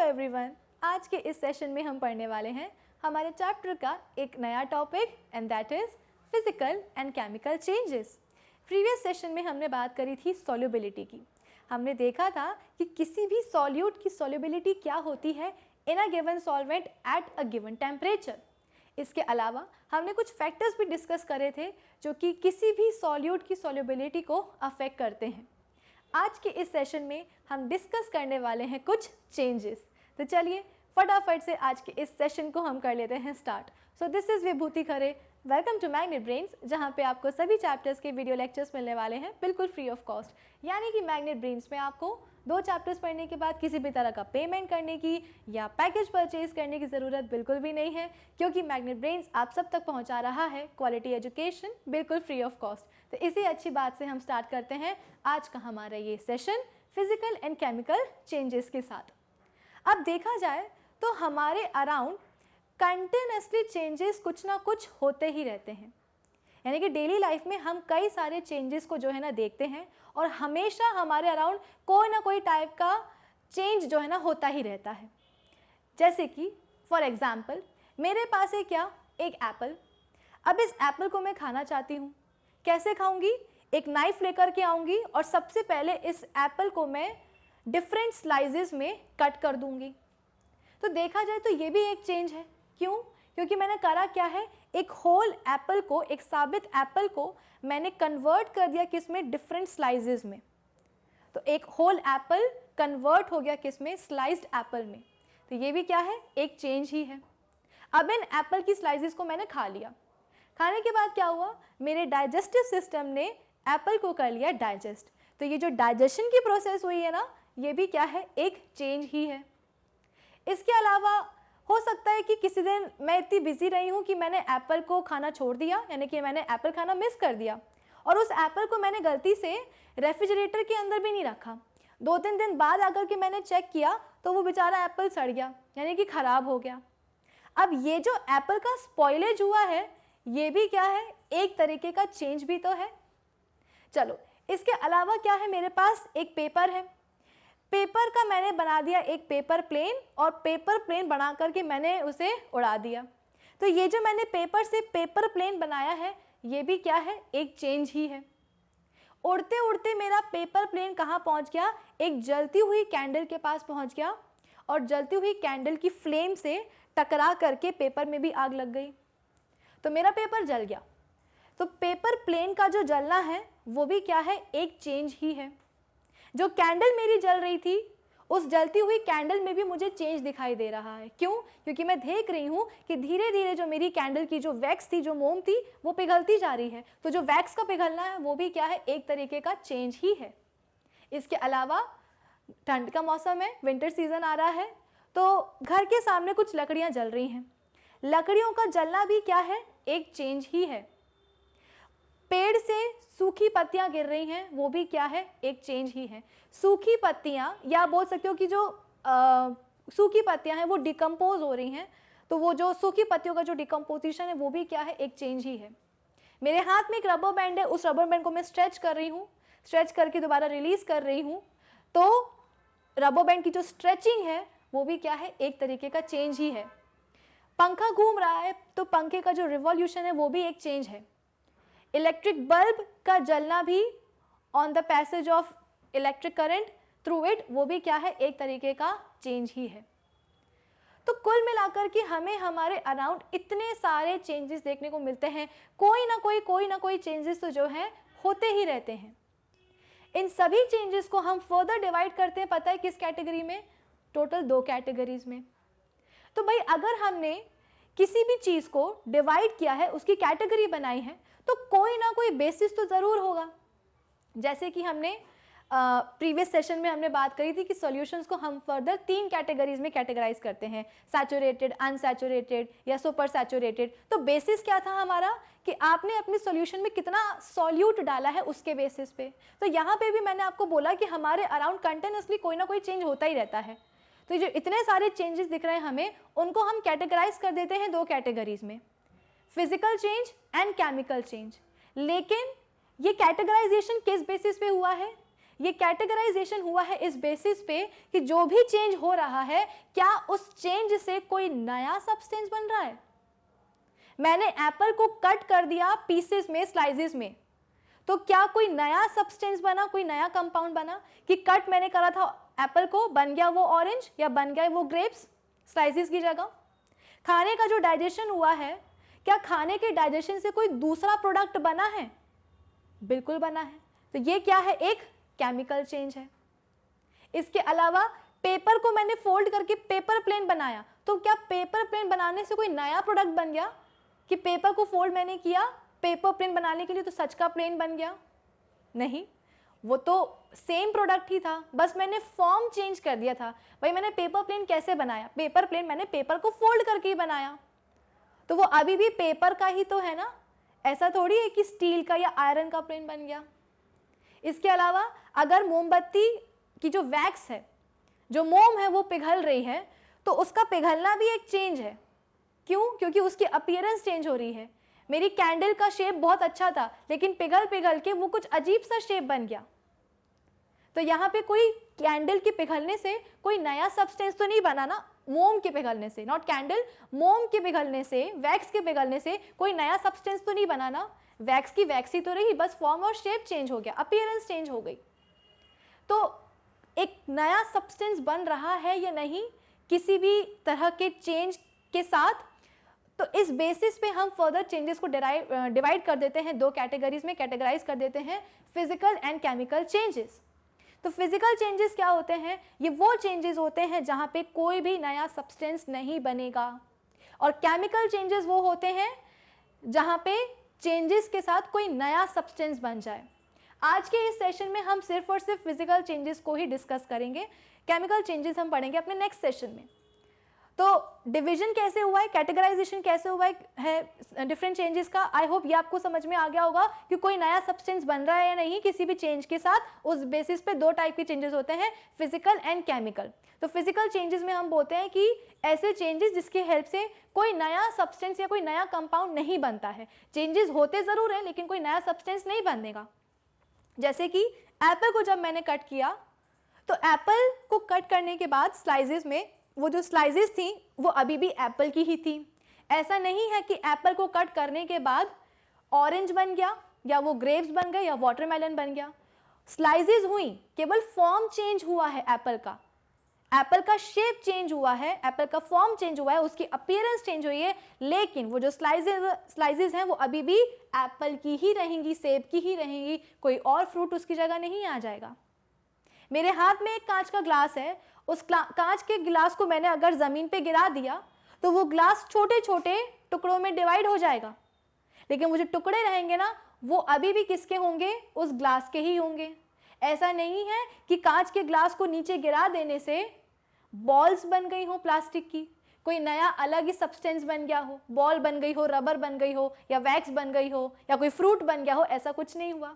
Everyone, आज के इस सेशन में हम पढ़ने वाले हैं हमारे चैप्टर का एक नया topic and that is physical and chemical changes. Previous session में हमने बात करी थी सॉल्युबिलिटी की। हमने देखा था कि किसी भी सॉल्यूट की सॉल्युबिलिटी क्या होती है in a given solvent at a given temperature. इसके अलावा हमने कुछ फैक्टर्स भी डिस्कस करे थे जो कि किसी भी सॉल्यूट की सॉल्युबिलिटी को अफेक्ट करते हैं। आज के इस सेशन में हम डिस्कस करने वाले हैं कुछ चेंजेस। तो चलिए फटाफट से आज के इस सेशन को हम कर लेते हैं start. So this is Vibhuti Khare, welcome to Magnet Brains, जहाँ पे आपको सभी चैप्टर्स के वीडियो लेक्चर्स मिलने वाले हैं बिल्कुल फ्री ऑफ कॉस्ट। यानी कि मैग्नेट ब्रेन्स में आपको 2 चैप्टर्स पढ़ने के बाद किसी भी तरह का पेमेंट करने की या पैकेज परचेज करने की ज़रूरत बिल्कुल भी नहीं है, क्योंकि मैग्नेट ब्रेन्स आप सब तक पहुँचा रहा है क्वालिटी एजुकेशन बिल्कुल फ्री ऑफ कॉस्ट। तो इसी अच्छी बात से हम स्टार्ट करते हैं आज का हमारा ये session physical and chemical changes के साथ। अब देखा जाए तो हमारे अराउंड कंटिन्यूसली चेंजेस कुछ ना कुछ होते ही रहते हैं। यानी कि डेली लाइफ में हम कई सारे चेंजेस को जो है ना देखते हैं और हमेशा हमारे अराउंड कोई ना कोई टाइप का चेंज जो है ना होता ही रहता है। जैसे कि फॉर एग्जाम्पल मेरे पास है क्या, एक एप्पल। अब इस एप्पल को मैं खाना चाहती हूँ। कैसे खाऊंगी? एक नाइफ लेकर के आऊँगी और सबसे पहले इस एप्पल को मैं डिफरेंट स्लाइसेस में कट कर दूंगी। तो देखा जाए तो ये भी एक चेंज है। क्यों? क्योंकि मैंने करा क्या है, एक होल एप्पल को, एक साबित एप्पल को मैंने कन्वर्ट कर दिया किसमें, डिफरेंट स्लाइसेस में। तो एक होल एप्पल कन्वर्ट हो गया किसमें, स्लाइस्ड एप्पल में। तो ये भी क्या है, एक चेंज ही है। अब इन एप्पल की स्लाइसेस को मैंने खा लिया। खाने के बाद क्या हुआ, मेरे डाइजेस्टिव सिस्टम ने एप्पल को कर लिया डाइजेस्ट। तो ये जो डाइजेशन की प्रोसेस हुई है ना, ये भी क्या है, एक चेंज ही है। इसके अलावा हो सकता है कि किसी दिन मैं इतनी बिजी रही हूँ कि मैंने एप्पल को खाना छोड़ दिया, यानी कि मैंने एप्पल खाना मिस कर दिया और उस एप्पल को मैंने गलती से रेफ्रिजरेटर के अंदर भी नहीं रखा। 2-3 दिन बाद आकर के मैंने चेक किया तो वो बेचारा एप्पल सड़ गया, यानी कि ख़राब हो गया। अब ये जो एप्पल का स्पॉइलेज हुआ है, ये भी क्या है, एक तरीके का चेंज भी तो है। चलो, इसके अलावा क्या है, मेरे पास एक पेपर है। पेपर का मैंने बना दिया एक पेपर प्लेन और पेपर प्लेन बना करके मैंने उसे उड़ा दिया। तो ये जो मैंने पेपर से पेपर प्लेन बनाया है, ये भी क्या है, एक चेंज ही है। उड़ते उड़ते मेरा पेपर प्लेन कहाँ पहुँच गया, एक जलती हुई कैंडल के पास पहुँच गया और जलती हुई कैंडल की फ्लेम से टकरा करके पेपर में भी आग लग गई। तो मेरा पेपर जल गया। तो पेपर प्लेन का जो जलना है वो भी क्या है, एक चेंज ही है। जो कैंडल मेरी जल रही थी, उस जलती हुई कैंडल में भी मुझे चेंज दिखाई दे रहा है। क्यों? क्योंकि मैं देख रही हूँ कि धीरे धीरे जो मेरी कैंडल की जो वैक्स थी, जो मोम थी, वो पिघलती जा रही है। तो जो वैक्स का पिघलना है वो भी क्या है, एक तरीके का चेंज ही है। इसके अलावा ठंड का मौसम है, विंटर सीजन आ रहा है, तो घर के सामने कुछ लकड़ियाँ जल रही हैं। लकड़ियों का जलना भी क्या है, एक चेंज ही है। पेड़ से सूखी पत्तियां गिर रही हैं, वो भी क्या है, एक चेंज ही है। सूखी पत्तियां, या बोल सकते हो कि जो सूखी पत्तियां हैं वो डिकम्पोज हो रही हैं, तो वो जो सूखी पत्तियों का जो डिकम्पोजिशन है वो भी क्या है, एक चेंज ही है। मेरे हाथ में एक रबर बैंड है, उस रबर बैंड को मैं स्ट्रेच कर रही हूँ, स्ट्रेच करके दोबारा रिलीज कर रही हूँ, तो रबर बैंड की जो स्ट्रेचिंग है वो भी क्या है, एक तरीके का चेंज ही है। पंखा घूम रहा है, तो पंखे का जो रिवॉल्यूशन है वो भी एक चेंज है। इलेक्ट्रिक बल्ब का जलना भी on the passage of electric current through it, वो भी क्या है, एक तरीके का चेंज ही है। तो कुल मिलाकर के हमें हमारे अराउंड इतने सारे चेंजेस देखने को मिलते हैं। कोई ना कोई चेंजेस तो जो है होते ही रहते हैं। इन सभी चेंजेस को हम फर्दर डिवाइड करते हैं, पता है किस कैटेगरी में, टोटल 2 कैटेगरीज में। तो भाई अगर हमने किसी भी चीज़ को डिवाइड किया है, उसकी कैटेगरी बनाई है, तो कोई ना कोई बेसिस तो ज़रूर होगा। जैसे कि हमने प्रीवियस सेशन में हमने बात करी थी कि सॉल्यूशंस को हम फर्दर 3 कैटेगरीज में कैटेगराइज करते हैं, सैचुरेटेड, अनसैचुरेटेड या सुपर सैचुरेटेड। तो बेसिस क्या था हमारा, कि आपने अपने सॉल्यूशन में कितना सॉल्यूट डाला है उसके बेसिस पे। तो यहाँ पे भी मैंने आपको बोला कि हमारे अराउंड कंटिन्यूसली कोई ना कोई चेंज होता ही रहता है। तो जो इतने सारे चेंजेस दिख रहे हैं हमें, उनको हम कैटेगराइज कर देते हैं 2 कैटेगरीज में, physical change and chemical change. लेकिन ये कैटेगराइजेशन किस बेसिस पे हुआ है, ये कैटेगराइजेशन हुआ है इस बेसिस पे कि जो भी चेंज हो रहा है क्या उस चेंज से कोई नया सब्सटेंस बन रहा है। मैंने एप्पल को कट कर दिया पीसेस में, स्लाइसेस में, तो क्या कोई नया सब्सटेंस बना, कोई नया कंपाउंड बना कि कट मैंने करा था एप्पल को, बन गया वो ऑरेंज या बन गए वो ग्रेप्स स्लाइसेस की जगह। खाने का जो डाइजेशन हुआ है, क्या खाने के डाइजेशन से कोई दूसरा प्रोडक्ट बना है? बिल्कुल बना है। तो ये क्या है? एक केमिकल चेंज है। इसके अलावा पेपर को मैंने फोल्ड करके पेपर प्लेन बनाया, तो क्या पेपर प्लेन बनाने से कोई नया प्रोडक्ट बन गया कि पेपर को फोल्ड मैंने किया पेपर प्लेन बनाने के लिए तो सच का प्लेन बन गया? नहीं, वो तो सेम प्रोडक्ट ही था, बस मैंने फॉर्म चेंज कर दिया था। भाई मैंने पेपर प्लेन कैसे बनाया? पेपर प्लेन मैंने पेपर को फोल्ड करके ही बनाया, तो वो अभी भी पेपर का ही तो है ना। ऐसा थोड़ी है कि स्टील का या आयरन का प्लेन बन गया। इसके अलावा अगर मोमबत्ती की जो वैक्स है, जो मोम है, वो पिघल रही है, तो उसका पिघलना भी एक चेंज है। क्यों? क्योंकि उसकी अपीयरेंस चेंज हो रही है। मेरी कैंडल का शेप बहुत अच्छा था, लेकिन पिघल पिघल के वो कुछ अजीब सा शेप बन गया। तो यहाँ पे कोई कैंडल के पिघलने से कोई नया सब्सटेंस तो नहीं बना ना। मोम के पिघलने से, नॉट कैंडल, मोम के पिघलने से, वैक्स के पिघलने से कोई नया सब्सटेंस तो नहीं बना ना। वैक्स की वैक्स ही तो रही, बस फॉर्म और शेप चेंज हो गया, अपीयरेंस चेंज हो गई। तो एक नया सब्सटेंस बन रहा है या नहीं किसी भी तरह के चेंज के साथ, तो इस बेसिस पे हम फर्दर चेंजेस को डिवाइड कर देते हैं, दो कैटेगरीज में कैटेगराइज कर देते हैं, फिजिकल एंड केमिकल चेंजेस। तो फिजिकल चेंजेस क्या होते हैं? ये वो चेंजेस होते हैं जहाँ पे कोई भी नया सब्सटेंस नहीं बनेगा, और केमिकल चेंजेस वो होते हैं जहाँ पे चेंजेस के साथ कोई नया सब्सटेंस बन जाए। आज के इस सेशन में हम सिर्फ और सिर्फ फिजिकल चेंजेस को ही डिस्कस करेंगे, केमिकल चेंजेस हम पढ़ेंगे अपने नेक्स्ट सेशन में। तो डिवीजन कैसे हुआ है, कैटेगराइजेशन कैसे हुआ है डिफरेंट चेंजेस का, आई होप ये आपको समझ में आ गया होगा कि कोई नया सब्सटेंस बन रहा है या नहीं किसी भी चेंज के साथ। उस बेसिस पे दो टाइप के चेंजेस होते हैं, फिजिकल एंड केमिकल। तो फिजिकल चेंजेस में हम बोलते हैं कि ऐसे चेंजेस जिसकी हेल्प से कोई नया सब्सटेंस या कोई नया कंपाउंड नहीं बनता है। चेंजेस होते ज़रूर हैं लेकिन कोई नया सब्सटेंस नहीं बनेगा। जैसे कि एप्पल को जब मैंने कट किया, तो एप्पल को कट करने के बाद स्लाइसेस में वो जो स्लाइसेस थी वो अभी भी एप्पल की ही थी। ऐसा नहीं है कि एप्पल को कट करने के बाद ऑरेंज बन गया या वो ग्रेप्स बन गए या वाटरमेलन बन गया। स्लाइसेस हुई, केवल फॉर्म चेंज हुआ है एप्पल का शेप चेंज हुआ है, एप्पल का फॉर्म चेंज हुआ है, उसकी अपीयरेंस चेंज हुई है, लेकिन वो जो स्लाइसेस हैं वो अभी भी एप्पल की ही रहेंगी, सेब की ही रहेंगी, कोई और फ्रूट उसकी जगह नहीं आ जाएगा। मेरे हाथ में एक कांच का ग्लास है, उस कांच के गिलास को मैंने अगर ज़मीन पे गिरा दिया तो वो ग्लास छोटे छोटे टुकड़ों में डिवाइड हो जाएगा, लेकिन वो जो टुकड़े रहेंगे ना वो अभी भी किसके होंगे? उस ग्लास के ही होंगे। ऐसा नहीं है कि कांच के ग्लास को नीचे गिरा देने से बॉल्स बन गई हो प्लास्टिक की, कोई नया अलग ही सब्सटेंस बन गया हो, बॉल बन गई हो, रबर बन गई हो, या वैक्स बन गई हो, या कोई फ्रूट बन गया हो। ऐसा कुछ नहीं हुआ।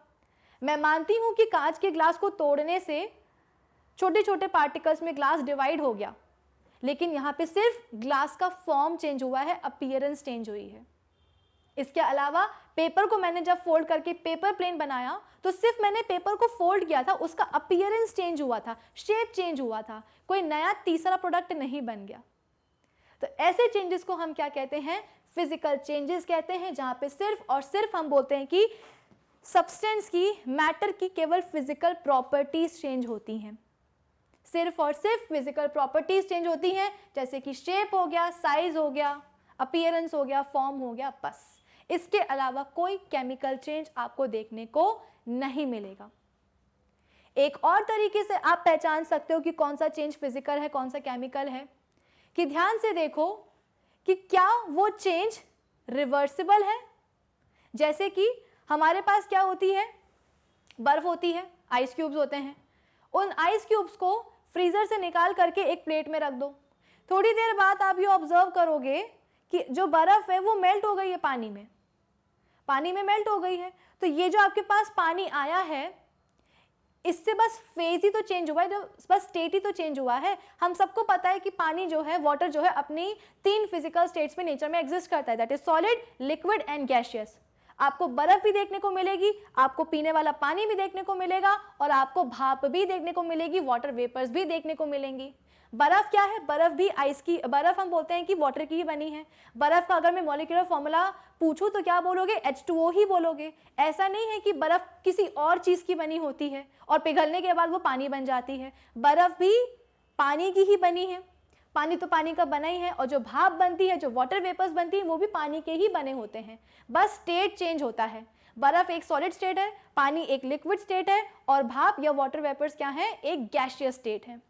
मैं मानती हूँ कि कांच के ग्लास को तोड़ने से छोटे छोटे पार्टिकल्स में ग्लास डिवाइड हो गया, लेकिन यहाँ पे सिर्फ ग्लास का फॉर्म चेंज हुआ है, अपीयरेंस चेंज हुई है। इसके अलावा पेपर को मैंने जब फोल्ड करके पेपर प्लेन बनाया तो सिर्फ मैंने पेपर को फोल्ड किया था, उसका अपीयरेंस चेंज हुआ था, शेप चेंज हुआ था, कोई नया तीसरा प्रोडक्ट नहीं बन गया। तो ऐसे चेंजेस को हम क्या कहते हैं? फिजिकल चेंजेस कहते हैं, जहाँ पे सिर्फ और सिर्फ हम बोलते हैं कि सब्सटेंस की, मैटर की केवल फिजिकल प्रॉपर्टीज चेंज होती हैं, सिर्फ और सिर्फ फिजिकल प्रॉपर्टीज चेंज होती हैं, जैसे कि शेप हो गया, साइज हो गया, अपीयरेंस हो गया, फॉर्म हो गया, बस। इसके अलावा कोई केमिकल चेंज आपको देखने को नहीं मिलेगा। एक और तरीके से आप पहचान सकते हो कि कौन सा चेंज फिजिकल है, कौन सा केमिकल है, कि ध्यान से देखो कि क्या वो चेंज रिवर्सिबल है। जैसे कि हमारे पास क्या होती है? बर्फ होती है, आइस क्यूब्स होते हैं। उन आइस क्यूब्स को फ्रीजर से निकाल करके एक प्लेट में रख दो, थोड़ी देर बाद आप ये ऑब्जर्व करोगे कि जो बर्फ है वो मेल्ट हो गई है, पानी में मेल्ट हो गई है। तो ये जो आपके पास पानी आया है, इससे बस फेज ही तो चेंज हुआ है, जो बस स्टेट ही तो चेंज हुआ है। हम सबको पता है कि पानी जो है, वाटर जो है, अपनी 3 फिजिकल स्टेट्स में नेचर में एग्जिस्ट करता है, that is solid, liquid and gaseous. आपको बर्फ भी देखने को मिलेगी, आपको पीने वाला पानी भी देखने को मिलेगा और आपको भाप भी देखने को मिलेगी, वाटर वेपर्स भी देखने को मिलेंगी। बर्फ क्या है? बर्फ भी आइस की, बर्फ हम बोलते हैं कि वाटर की ही बनी है। बर्फ का अगर मैं मॉलिक्यूलर फॉर्मूला पूछूं तो क्या बोलोगे? H2O ही बोलोगे। ऐसा नहीं है कि बर्फ किसी और चीज की बनी होती है और पिघलने के बाद वो पानी बन जाती है। बर्फ भी पानी की ही बनी है, पानी तो पानी का बना ही है, और जो भाप बनती है, जो वाटर वेपर्स बनती है, वो भी पानी के ही बने होते हैं, बस स्टेट चेंज होता है। बर्फ एक सॉलिड स्टेट है, पानी एक लिक्विड स्टेट है, और भाप या वाटर वेपर्स क्या है? एक गैसियस स्टेट है।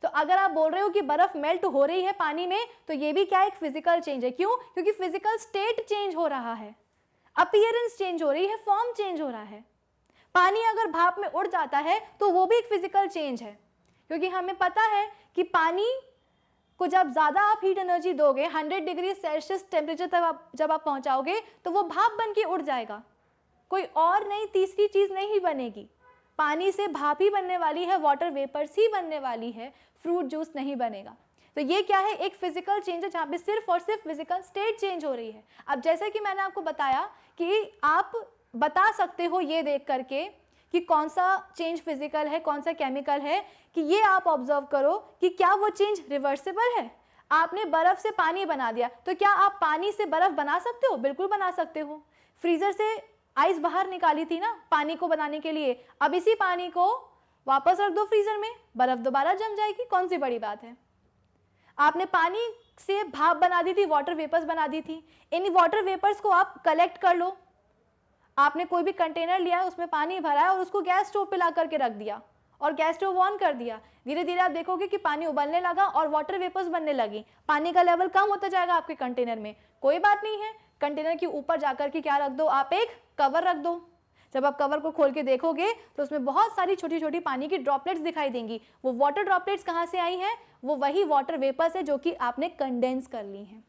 तो अगर आप बोल रहे हो कि बर्फ मेल्ट हो रही है पानी में, तो ये भी क्या? एक फिजिकल चेंज है। क्यों? क्योंकि फिजिकल स्टेट चेंज हो रहा है, अपीयरेंस चेंज हो रही है, फॉर्म चेंज हो रहा है। पानी अगर भाप में उड़ जाता है तो वो भी एक फिजिकल चेंज है, क्योंकि हमें पता है कि पानी को जब ज़्यादा आप हीट एनर्जी दोगे, 100 डिग्री सेल्सियस टेम्परेचर तक जब आप पहुंचाओगे, तो वो भाप बन के उड़ जाएगा, कोई और नई तीसरी चीज़ नहीं बनेगी। पानी से भाप ही बनने वाली है, वाटर वेपर्स ही बनने वाली है, फ्रूट जूस नहीं बनेगा। तो ये क्या है? एक फिजिकल चेंज है, जहाँ पे सिर्फ और सिर्फ फिजिकल स्टेट चेंज हो रही है। अब जैसे कि मैंने आपको बताया कि आप बता सकते हो ये देख करके कि कौन सा चेंज फिजिकल है, कौन सा केमिकल है, कि ये आप ऑब्जर्व करो कि क्या वो चेंज रिवर्सिबल है। आपने बर्फ से पानी बना दिया, तो क्या आप पानी से बर्फ बना सकते हो? बिल्कुल बना सकते हो। फ्रीजर से आइस बाहर निकाली थी ना पानी को बनाने के लिए, अब इसी पानी को वापस रख दो फ्रीजर में, बर्फ दोबारा जम जाएगी, कौन सी बड़ी बात है। आपने पानी से भाप बना दी थी, वाटर वेपर्स बना दी थी, इन वाटर वेपर्स को आप कलेक्ट कर लो। आपने कोई भी कंटेनर लिया है, उसमें पानी भरा है और उसको गैस स्टोव पे ला करके रख दिया और गैस स्टोव ऑन कर दिया। धीरे धीरे आप देखोगे कि पानी उबलने लगा और वाटर वेपर्स बनने लगी, पानी का लेवल कम होता जाएगा आपके कंटेनर में। कोई बात नहीं है, कंटेनर के ऊपर जाकर के क्या रख दो? आप एक कवर रख दो। जब आप कवर को खोल के देखोगे तो उसमें बहुत सारी छोटी छोटी पानी की ड्रॉपलेट्स दिखाई देंगी। वो वाटर ड्रॉपलेट्स कहाँ से आई हैं? वो वही वाटर वेपर्स है जो कि आपने कंडेंस कर ली हैं।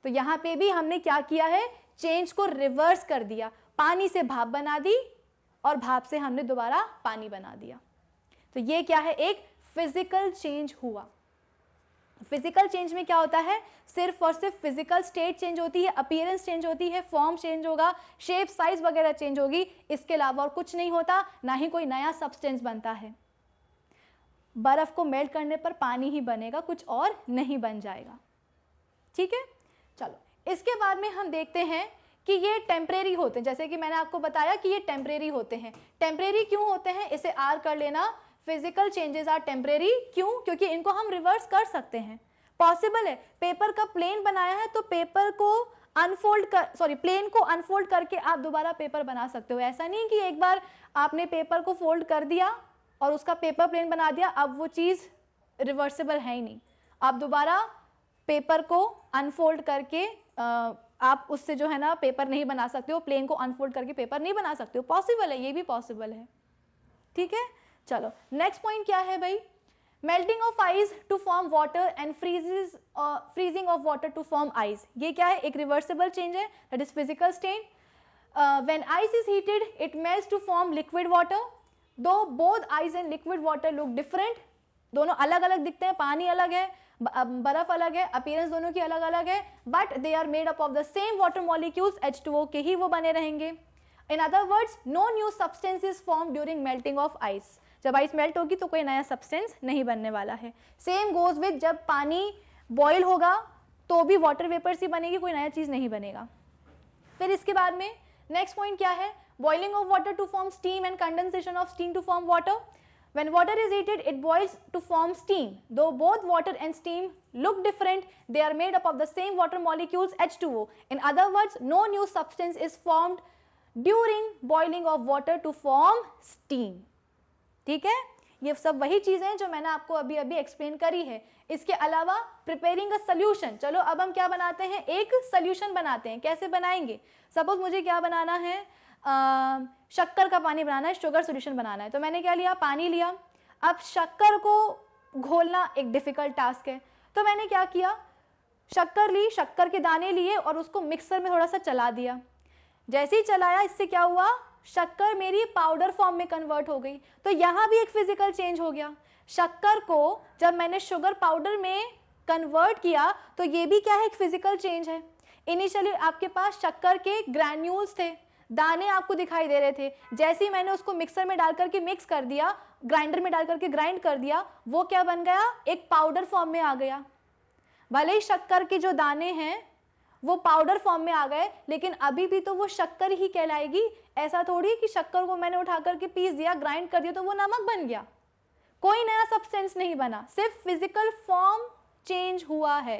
तो यहाँ पे भी हमने क्या किया है? चेंज को रिवर्स कर दिया, पानी से भाप बना दी और भाप से हमने दोबारा पानी बना दिया। तो ये क्या है? एक फिजिकल चेंज हुआ। फिजिकल चेंज में क्या होता है? सिर्फ और सिर्फ फिजिकल स्टेट चेंज होती है, अपीयरेंस चेंज होती है, फॉर्म चेंज होगा, शेप साइज वगैरह चेंज होगी, इसके अलावा और कुछ नहीं होता, ना ही कोई नया सब्सटेंस बनता है। बर्फ को मेल्ट करने पर पानी ही बनेगा, कुछ और नहीं बन जाएगा। ठीक है, चलो इसके बाद में हम देखते हैं कि ये टेम्परेरी होते हैं। जैसे कि मैंने आपको बताया कि ये टेम्परेरी होते हैं। टेम्परेरी क्यों होते हैं? इसे आर कर लेना। Physical changes are temporary. क्यों? क्योंकि इनको हम रिवर्स कर सकते हैं, पॉसिबल है। पेपर का प्लेन बनाया है तो पेपर को प्लेन को अनफोल्ड करके आप दोबारा पेपर बना सकते हो। ऐसा नहीं कि एक बार आपने पेपर को फोल्ड कर दिया और उसका पेपर प्लेन बना दिया, अब वो चीज़ रिवर्सिबल है ही नहीं। आप दोबारा पेपर को अनफोल्ड करके आप उससे जो है ना पेपर नहीं बना सकते हो, प्लेन को अनफोल्ड करके पेपर नहीं बना सकते हो। पॉसिबल है, ये भी पॉसिबल है। ठीक है, चलो नेक्स्ट पॉइंट क्या है भाई? Melting of ice to form water and freezing of water to form ice. ये क्या है? एक रिवर्सिबल चेंज है, that is physical state. When ice is heated it melts to form liquid water. Though both ice and liquid water look different, दोनों अलग अलग दिखते हैं, पानी अलग है, बर्फ अलग है, अपीयरेंस दोनों की अलग अलग है, but they are made up of the same water molecules, H2O के ही वो बने रहेंगे। In other words, no new substance is form during melting of ice. जब आइस मेल्ट होगी तो कोई नया सब्सटेंस नहीं बनने वाला है। सेम गोज विद, जब पानी बॉयल होगा तो भी वाटर वेपर्स ही बनेगी, कोई नया चीज़ नहीं बनेगा। फिर इसके बाद में नेक्स्ट पॉइंट क्या है? Boiling of water to form steam and condensation of steam to form water. When water is heated, it boils to form steam. Though both water and steam look different, they are made up of the same water molecules, H2O. In other words, no new substance is formed during boiling of water to form steam. ठीक है, ये सब वही चीज़ें हैं जो मैंने आपको अभी अभी एक्सप्लेन करी है। इसके अलावा प्रिपेयरिंग अ सोल्यूशन। चलो अब हम क्या बनाते हैं? एक सोल्यूशन बनाते हैं। कैसे बनाएंगे? सपोज मुझे क्या बनाना है? शक्कर का पानी बनाना है, शुगर सोल्यूशन बनाना है। तो मैंने क्या लिया? पानी लिया। अब शक्कर को घोलना एक डिफिकल्ट टास्क है, तो मैंने क्या किया? शक्कर ली, शक्कर के दाने लिए और उसको मिक्सर में थोड़ा सा चला दिया। जैसे ही चलाया, इससे क्या हुआ? शक्कर मेरी पाउडर फॉर्म में कन्वर्ट हो गई। तो यहाँ भी एक फिजिकल चेंज हो गया। शक्कर को जब मैंने शुगर पाउडर में कन्वर्ट किया तो ये भी क्या है? एक फिजिकल चेंज है। इनिशियली आपके पास शक्कर के ग्रैन्यूल्स थे, दाने आपको दिखाई दे रहे थे। जैसे ही मैंने उसको मिक्सर में डाल करके मिक्स कर दिया, ग्राइंडर में डाल करके ग्राइंड कर दिया, वो क्या बन गया, एक पाउडर फॉर्म में आ गया। भले ही शक्कर के जो दाने हैं वो पाउडर फॉर्म में आ गए, लेकिन अभी भी तो वो शक्कर ही कहलाएगी। ऐसा थोड़ी कि शक्कर को मैंने उठा करके पीस दिया, ग्राइंड कर दिया तो वो नमक बन गया। कोई नया सब्सटेंस नहीं बना, सिर्फ फिजिकल फॉर्म चेंज हुआ है,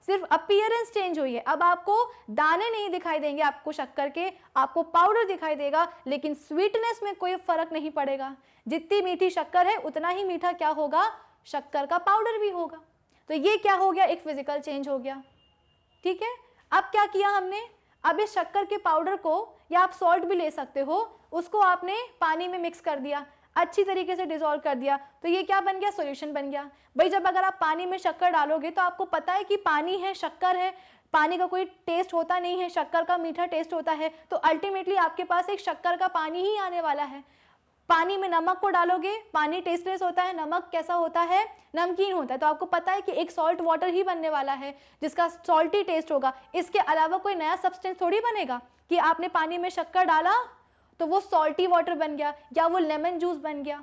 सिर्फ अपीयरेंस चेंज हुई है। अब आपको दाने नहीं दिखाई देंगे आपको शक्कर के, आपको पाउडर दिखाई देगा, लेकिन स्वीटनेस में कोई फर्क नहीं पड़ेगा। जितनी मीठी शक्कर है उतना ही मीठा क्या होगा, शक्कर का पाउडर भी होगा। तो ये क्या हो गया, एक फिजिकल चेंज हो गया। ठीक है, अब क्या किया हमने, अब इस शक्कर के पाउडर को, या आप सॉल्ट भी ले सकते हो, उसको आपने पानी में मिक्स कर दिया, अच्छी तरीके से डिसॉल्व कर दिया, तो ये क्या बन गया, सॉल्यूशन बन गया। भाई जब अगर आप पानी में शक्कर डालोगे तो आपको पता है कि पानी है, शक्कर है, पानी का कोई टेस्ट होता नहीं है, शक्कर का मीठा टेस्ट होता है, तो अल्टीमेटली आपके पास एक शक्कर का पानी ही आने वाला है। पानी में नमक को डालोगे, पानी टेस्टलेस होता है, नमक कैसा होता है, नमकीन होता है, तो आपको पता है कि एक सॉल्ट वाटर ही बनने वाला है जिसका सॉल्टी टेस्ट होगा। इसके अलावा कोई नया सब्सटेंस थोड़ी बनेगा कि आपने पानी में शक्कर डाला तो वो सॉल्टी वाटर बन गया, या वो लेमन जूस बन गया,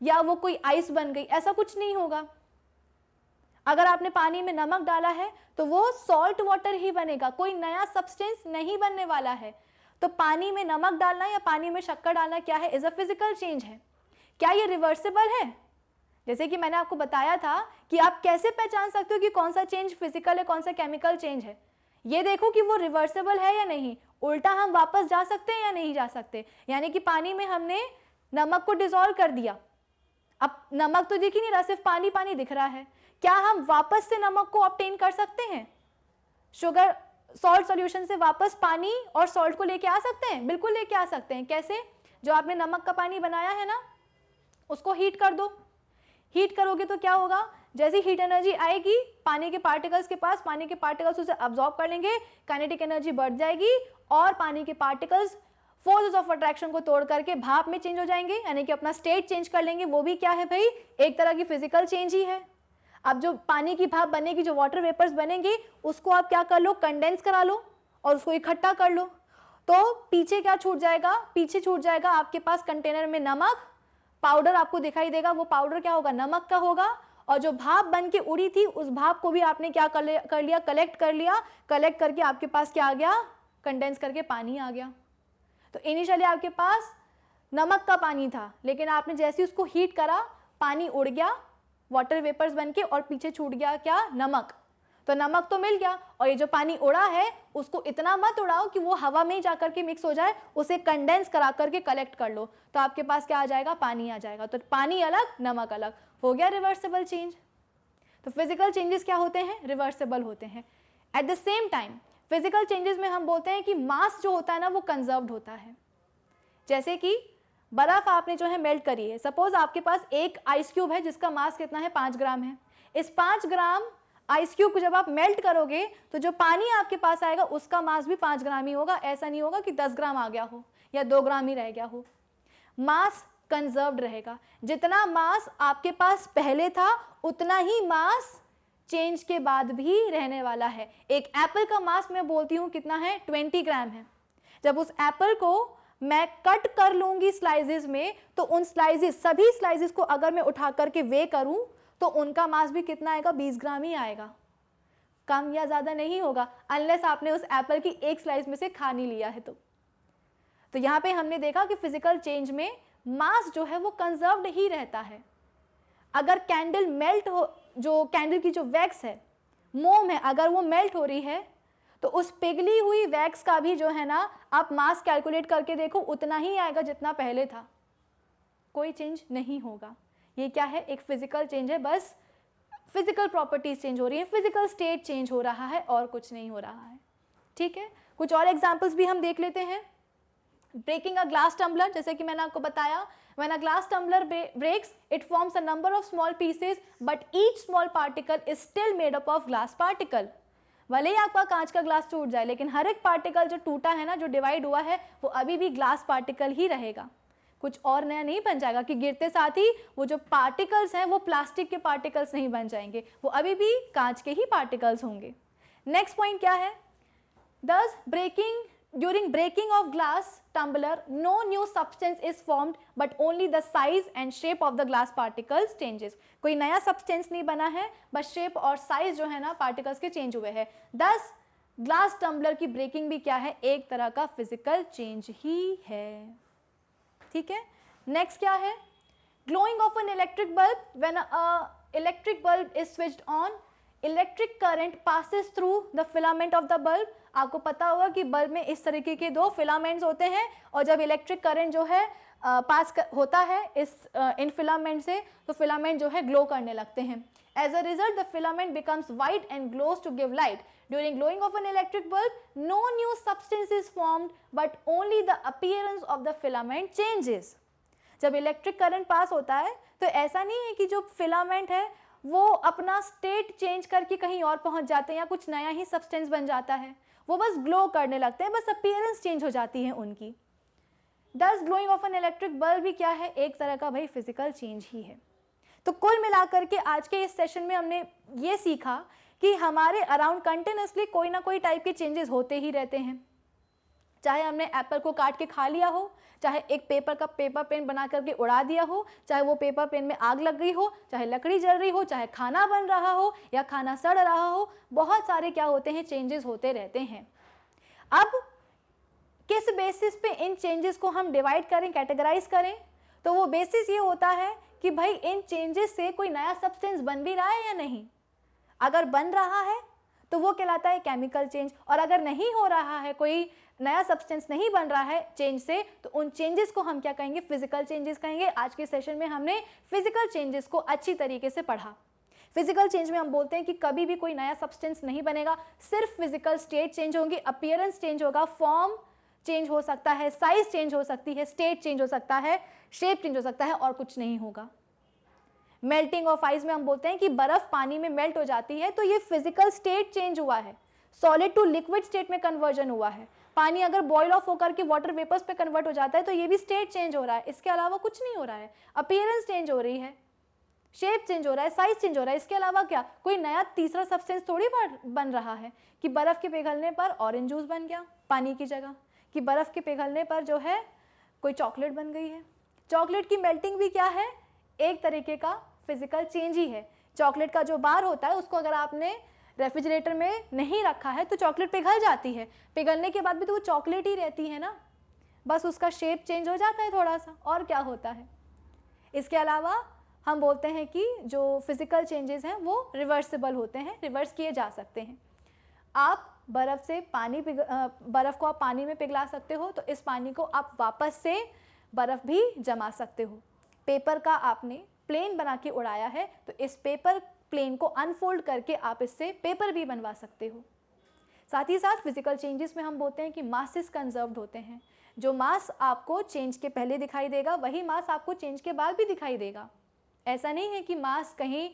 या वो कोई आइस बन गई, ऐसा कुछ नहीं होगा। अगर आपने पानी में नमक डाला है तो वो सॉल्ट वाटर ही बनेगा, कोई नया सब्सटेंस नहीं बनने वाला है। तो पानी में नमक डालना या पानी में शक्कर डालना क्या है, इज अ फिजिकल चेंज है। क्या ये रिवर्सिबल है? जैसे कि मैंने आपको बताया था कि आप कैसे पहचान सकते हो कि कौन सा चेंज फिजिकल है, कौन सा केमिकल चेंज है। ये देखो कि वो रिवर्सिबल है या नहीं, उल्टा हम वापस जा सकते हैं या नहीं जा सकते। यानी कि पानी में हमने नमक को डिसॉल्व कर दिया, अब नमक तो दिख ही नहीं रहा, सिर्फ पानी पानी दिख रहा है। क्या हम वापस से नमक को ऑब्टेन कर सकते हैं? शुगर सॉल्ट सॉल्यूशन से वापस पानी और सॉल्ट को लेके आ सकते हैं, बिल्कुल लेके आ सकते हैं। कैसे? जो आपने नमक का पानी बनाया है ना, उसको हीट कर दो। हीट करोगे तो क्या होगा, जैसी हीट एनर्जी आएगी पानी के पार्टिकल्स के पास, पानी के पार्टिकल्स उसे अब्सॉर्ब कर लेंगे, काइनेटिक एनर्जी बढ़ जाएगी और पानी के पार्टिकल्स फोर्सेस ऑफ अट्रैक्शन को तोड़ करके भाप में चेंज हो जाएंगे, यानी कि अपना स्टेट चेंज कर लेंगे। वो भी क्या है भाई, एक तरह की फिजिकल चेंज ही है। अब जो पानी की भाप बनेगी, जो वाटर वेपर्स बनेंगे, उसको आप क्या कर लो, कंडेंस करा लो और उसको इकट्ठा कर लो। तो पीछे क्या छूट जाएगा, पीछे छूट जाएगा आपके पास कंटेनर में नमक, पाउडर आपको दिखाई देगा, वो पाउडर क्या होगा, नमक का होगा। और जो भाप बन के उड़ी थी उस भाप को भी आपने क्या कर लिया, कलेक्ट कर लिया। कलेक्ट करके आपके पास क्या आ गया, कंडेंस करके पानी आ गया। तो इनिशियली आपके पास नमक का पानी था, लेकिन आपने जैसे उसको हीट करा, पानी उड़ गया वाटर वेपर्स बनके, और पीछे छूट गया क्या, नमक। तो नमक तो मिल गया, और ये जो पानी उड़ा है उसको इतना मत उड़ाओ कि वो हवा में ही जाकर के मिक्स हो जाए, उसे कंडेंस करा करके कलेक्ट कर लो, तो आपके पास क्या आ जाएगा, पानी आ जाएगा। तो पानी अलग, नमक अलग, हो गया रिवर्सिबल चेंज। तो फिजिकल चेंजेस क्या होते हैं, रिवर्सिबल होते हैं। At the same time physical changes में हम बोलते हैं कि मास जो होता है ना, वो कंजर्व्ड होता है। जैसे कि बर्फ आपने जो है मेल्ट करी है, सपोज आपके पास एक आइस क्यूब है जिसका मास कितना है, 5 ग्राम है। इस 5 ग्राम आइस क्यूब को जब आप मेल्ट करोगे तो जो पानी आपके पास आएगा उसका मास भी 5 ग्राम ही होगा। ऐसा नहीं होगा कि 10 ग्राम आ गया हो या 2 ग्राम ही रह गया हो। मास कंजर्व्ड रहेगा। जितना मास आपके पास पहले था उतना ही मास चेंज के बाद भी रहने वाला है। एक एप्पल का मास मैं बोलती हूँ कितना है, 20 ग्राम है। जब उस एप्पल को मैं कट कर लूंगी स्लाइसेस में, तो उन स्लाइसेस, सभी स्लाइसेस को अगर मैं उठा करके वे करूं तो उनका मास भी कितना आएगा, 20 ग्राम ही आएगा, कम या ज़्यादा नहीं होगा, अनलेस आपने उस एप्पल की एक स्लाइस में से खा नहीं लिया है। तो यहाँ पे हमने देखा कि फिजिकल चेंज में मास जो है वो कंजर्व्ड ही रहता है। अगर कैंडल मेल्ट हो, जो कैंडल की जो वैक्स है, मोम है, अगर वो मेल्ट हो रही है तो उस पिघली हुई वैक्स का भी जो है ना, आप मास कैलकुलेट करके देखो उतना ही आएगा जितना पहले था, कोई चेंज नहीं होगा। ये क्या है, एक फिजिकल चेंज है, बस फिजिकल प्रॉपर्टीज चेंज हो रही है, फिजिकल स्टेट चेंज हो रहा है और कुछ नहीं हो रहा है। ठीक है, कुछ और एग्जांपल्स भी हम देख लेते हैं। ब्रेकिंग अ ग्लास टम्बलर, जैसे कि मैंने आपको बताया, when a glass tumbler breaks it forms a number of small pieces but each small particle is still made up of glass particle। भले ही आपका कांच का ग्लास टूट जाए, लेकिन हर एक पार्टिकल जो टूटा है ना, जो डिवाइड हुआ है, वो अभी भी ग्लास पार्टिकल ही रहेगा, कुछ और नया नहीं बन जाएगा कि गिरते साथ ही वो जो पार्टिकल्स हैं वो प्लास्टिक के पार्टिकल्स नहीं बन जाएंगे, वो अभी भी कांच के ही पार्टिकल्स होंगे। नेक्स्ट पॉइंट क्या है, Thus, during breaking of glass tumbler, no new substance is formed, but only the size and shape of the glass particles changes. कोई नया substance नहीं बना है, बस shape और size जो है ना particles के change हुए हैं. Thus, ग्लास टम्बलर की ब्रेकिंग भी क्या है, एक तरह का फिजिकल चेंज ही है. ठीक है. नेक्स्ट क्या है, glowing of an electric bulb. When a electric bulb is switched on, electric current passes through the filament of the bulb. आपको पता होगा कि बल्ब में इस तरीके के दो फिलामेंट्स होते हैं, और जब इलेक्ट्रिक करंट जो है होता है इन फिलामेंट से, तो फिलामेंट जो है ग्लो करने लगते हैं. As a result, the filament becomes white and glows to give light. During glowing of an electric bulb, no new substance is formed, but only the appearance of the filament changes. जब electric current pass होता है तो ऐसा नहीं है कि जो filament है वो अपना स्टेट चेंज करके कहीं और पहुंच जाते हैं या कुछ नया ही सब्सटेंस बन जाता है, वो बस ग्लो करने लगते हैं, बस अपीयरेंस चेंज हो जाती है उनकी. Thus, glowing of an electric bulb भी क्या है, एक तरह का भाई फिजिकल चेंज ही है. तो कुल मिलाकर के आज के इस सेशन में हमने ये सीखा कि हमारे अराउंड कंटिन्यूसली कोई ना कोई टाइप के चेंजेस होते ही रहते हैं. चाहे हमने एप्पल को काट के खा लिया हो, चाहे एक पेपर का पेपर पेन बना करके उड़ा दिया हो, चाहे वो पेपर पेन में आग लग गई हो, चाहे लकड़ी जल रही हो, चाहे खाना बन रहा हो या खाना सड़ रहा हो, बहुत सारे क्या होते हैं, चेंजेस होते रहते हैं. अब किस बेसिस पे इन चेंजेस को हम डिवाइड करें, कैटेगराइज करें, तो वो बेसिस ये होता है कि भाई इन चेंजेस से कोई नया सब्सटेंस बन भी रहा है या नहीं. अगर बन रहा है तो वो कहलाता है केमिकल चेंज, और अगर नहीं हो रहा है, कोई नया सब्सटेंस नहीं बन रहा है चेंज से, तो उन चेंजेस को हम क्या कहेंगे, फिजिकल चेंजेस कहेंगे. आज के सेशन में हमने फिजिकल चेंजेस को अच्छी तरीके से पढ़ा. फिजिकल चेंज में हम बोलते हैं कि कभी भी कोई नया सब्सटेंस नहीं बनेगा, सिर्फ फिजिकल स्टेट चेंज होंगी, अपीयरेंस चेंज होगा, फॉर्म चेंज हो सकता है, साइज चेंज हो सकती है, स्टेट चेंज हो सकता है, शेप चेंज हो सकता है, और कुछ नहीं होगा. मेल्टिंग ऑफ आइस में हम बोलते हैं कि बर्फ पानी में मेल्ट हो जाती है, तो ये फिजिकल स्टेट चेंज हुआ है, सॉलिड टू लिक्विड स्टेट में कन्वर्जन हुआ है. पानी अगर बॉयल ऑफ होकर के वाटर वेपर्स पे कन्वर्ट हो जाता है तो ये भी स्टेट चेंज हो रहा है, इसके अलावा कुछ नहीं हो रहा है. अपीयरेंस चेंज हो रही है, शेप चेंज हो रहा है, साइज चेंज हो रहा है, इसके अलावा क्या कोई नया तीसरा सब्सटेंस थोड़ी बन रहा है कि बर्फ के पिघलने पर ऑरेंज जूस बन गया पानी की जगह, कि बर्फ के पिघलने पर जो है कोई चॉकलेट बन गई है. चॉकलेट की मेल्टिंग भी क्या है, एक तरीके का फिजिकल चेंज ही है. चॉकलेट का जो बार होता है उसको अगर आपने रेफ्रिजरेटर में नहीं रखा है तो चॉकलेट पिघल जाती है, पिघलने के बाद भी तो वो चॉकलेट ही रहती है ना, बस उसका शेप चेंज हो जाता है थोड़ा सा, और क्या होता है. इसके अलावा हम बोलते हैं कि जो फिजिकल चेंजेस हैं वो रिवर्सिबल होते हैं, रिवर्स किए जा सकते हैं. आप बर्फ़ से बर्फ़ को आप पानी में पिघला सकते हो, तो इस पानी को आप वापस से बर्फ़ भी जमा सकते हो. पेपर का आपने प्लेन बना के उड़ाया है, तो इस पेपर प्लेन को अनफोल्ड करके आप इससे पेपर भी बनवा सकते हो. साथ ही साथ फिजिकल चेंजेस में हम बोलते हैं कि मासेस कंजर्व्ड होते हैं. जो मास आपको चेंज के पहले दिखाई देगा वही मास आपको चेंज के बाद भी दिखाई देगा. ऐसा नहीं है कि मास कहीं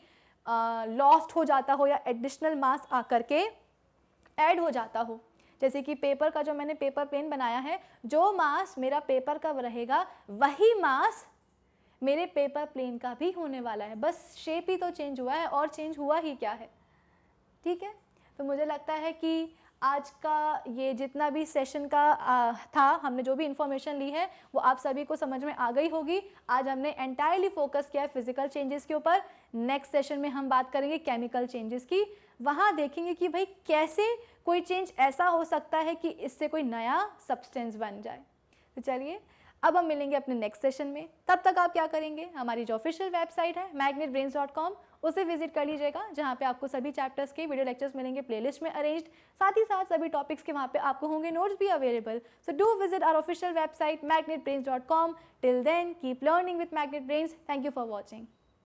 लॉस्ट हो जाता हो या एडिशनल मास आकर के ऐड हो जाता हो. जैसे कि पेपर का जो मैंने पेपर पेन बनाया है, जो मास मेरा पेपर का रहेगा वही मास मेरे पेपर प्लेन का भी होने वाला है, बस शेप ही तो चेंज हुआ है, और चेंज हुआ ही क्या है. ठीक है, तो मुझे लगता है कि आज का ये जितना भी सेशन का था, हमने जो भी इन्फॉर्मेशन ली है वो आप सभी को समझ में आ गई होगी. आज हमने एंटायरली फोकस किया है फिजिकल चेंजेस के ऊपर. नेक्स्ट सेशन में हम बात करेंगे केमिकल चेंजेस की. वहाँ देखेंगे कि भाई कैसे कोई चेंज ऐसा हो सकता है कि इससे कोई नया सब्सटेंस बन जाए. तो चलिए अब हम मिलेंगे अपने नेक्स्ट सेशन में. तब तक आप क्या करेंगे, हमारी जो ऑफिशियल वेबसाइट है magnetbrains.com उसे विजिट कर लीजिएगा, जहाँ पे आपको सभी चैप्टर्स के वीडियो लेक्चर्स मिलेंगे प्लेलिस्ट में अरेंज्ड. साथ ही साथ सभी टॉपिक्स के वहाँ पे आपको होंगे नोट्स भी available. So do visit our official website magnetbrains.com. Till then keep learning with Magnet Brains. Thank you for watching.